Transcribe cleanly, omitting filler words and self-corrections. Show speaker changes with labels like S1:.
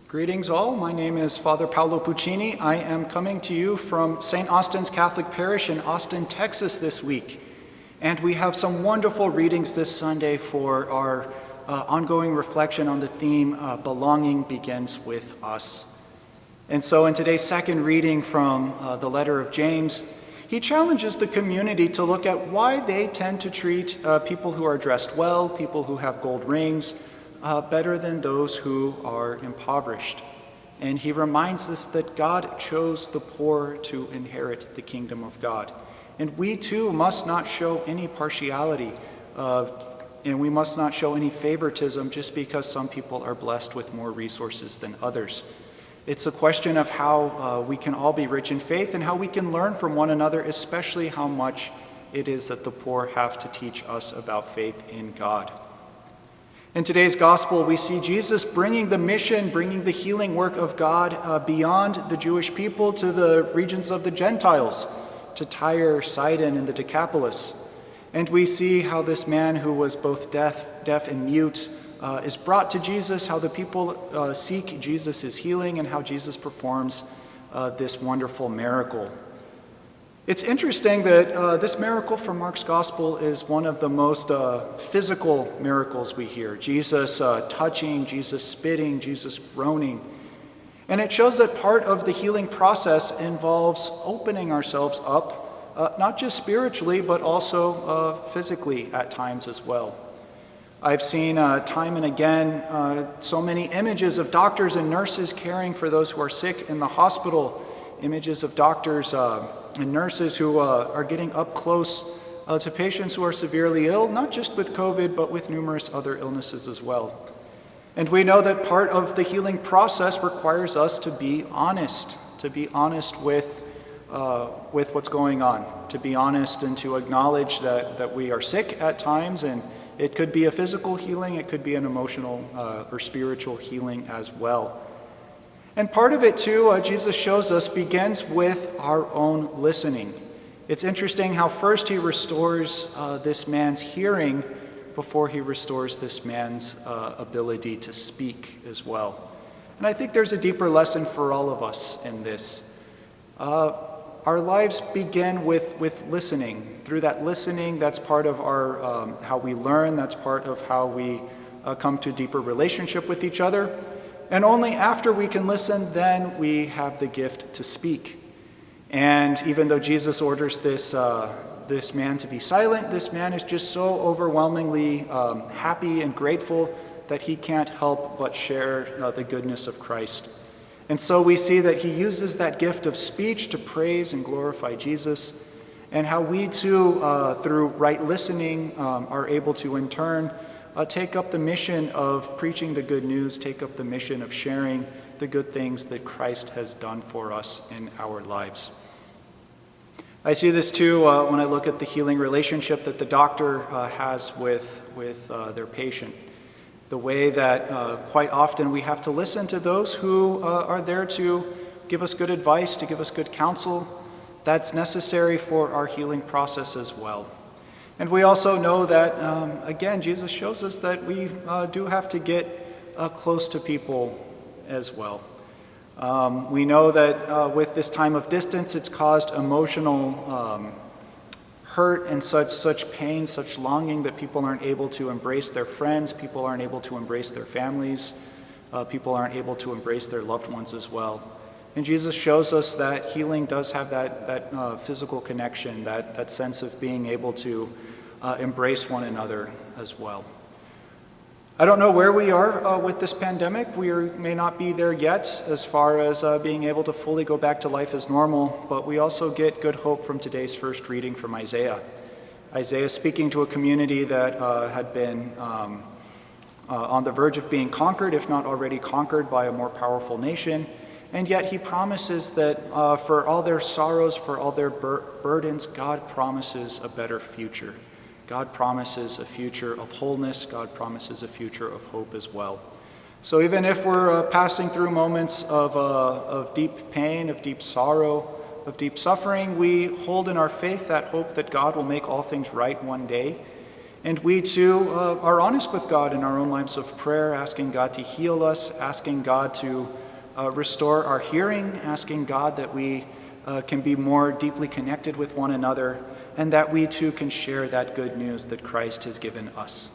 S1: Greetings all, my name is Father Paolo Puccini. I am coming to you from St. Austin's Catholic Parish in Austin, Texas this week. And we have some wonderful readings this Sunday for our ongoing reflection on the theme, Belonging Begins With Us. And so in today's second reading from the letter of James, he challenges the community to look at why they tend to treat people who are dressed well, people who have gold rings, better than those who are impoverished. And he reminds us that God chose the poor to inherit the kingdom of God. And we too must not show any partiality, and we must not show any favoritism just because some people are blessed with more resources than others. It's a question of how we can all be rich in faith and how we can learn from one another, especially how much it is that the poor have to teach us about faith in God. In today's gospel, we see Jesus bringing the mission, bringing the healing work of God beyond the Jewish people to the regions of the Gentiles, to Tyre, Sidon, and the Decapolis. And we see how this man who was both deaf and mute is brought to Jesus, how the people seek Jesus' healing, and how Jesus performs this wonderful miracle. It's interesting that this miracle from Mark's Gospel is one of the most physical miracles we hear. Jesus touching, Jesus spitting, Jesus groaning. And it shows that part of the healing process involves opening ourselves up, not just spiritually, but also physically at times as well. I've seen time and again so many images of doctors and nurses caring for those who are sick in the hospital, images of doctors and nurses who are getting up close to patients who are severely ill, not just with COVID, but with numerous other illnesses as well. And we know that part of the healing process requires us to be honest with what's going on, to be honest and to acknowledge that we are sick at times, and it could be a physical healing, it could be an emotional or spiritual healing as well. And part of it too, Jesus shows us, begins with our own listening. It's interesting how first he restores this man's hearing before he restores this man's ability to speak as well. And I think there's a deeper lesson for all of us in this. Our lives begin with listening. Through that listening, that's part of our how we learn, that's part of how we come to a deeper relationship with each other. And only after we can listen, then we have the gift to speak. And even though Jesus orders this man to be silent, this man is just so overwhelmingly happy and grateful that he can't help but share the goodness of Christ. And so we see that he uses that gift of speech to praise and glorify Jesus, and how we too, through right listening, are able to in turn take up the mission of preaching the good news, take up the mission of sharing the good things that Christ has done for us in our lives. I see this too when I look at the healing relationship that the doctor has with their patient. The way that quite often we have to listen to those who are there to give us good advice, to give us good counsel. That's necessary for our healing process as well. And we also know that, again, Jesus shows us that we do have to get close to people as well. We know that with this time of distance, it's caused emotional hurt and such pain, such longing that people aren't able to embrace their friends, people aren't able to embrace their families, people aren't able to embrace their loved ones as well. And Jesus shows us that healing does have that physical connection, that sense of being able to embrace one another as well. I don't know where we are with this pandemic. We may not be there yet as far as being able to fully go back to life as normal, but we also get good hope from today's first reading from Isaiah. Isaiah speaking to a community that had been on the verge of being conquered, if not already conquered, by a more powerful nation. And yet he promises that for all their sorrows, for all their burdens, God promises a better future. God promises a future of wholeness. God promises a future of hope as well. So even if we're passing through moments of deep pain, of deep sorrow, of deep suffering, we hold in our faith that hope that God will make all things right one day. And we too are honest with God in our own lives of prayer, asking God to heal us, asking God to restore our hearing, asking God that we can be more deeply connected with one another, and that we too can share that good news that Christ has given us.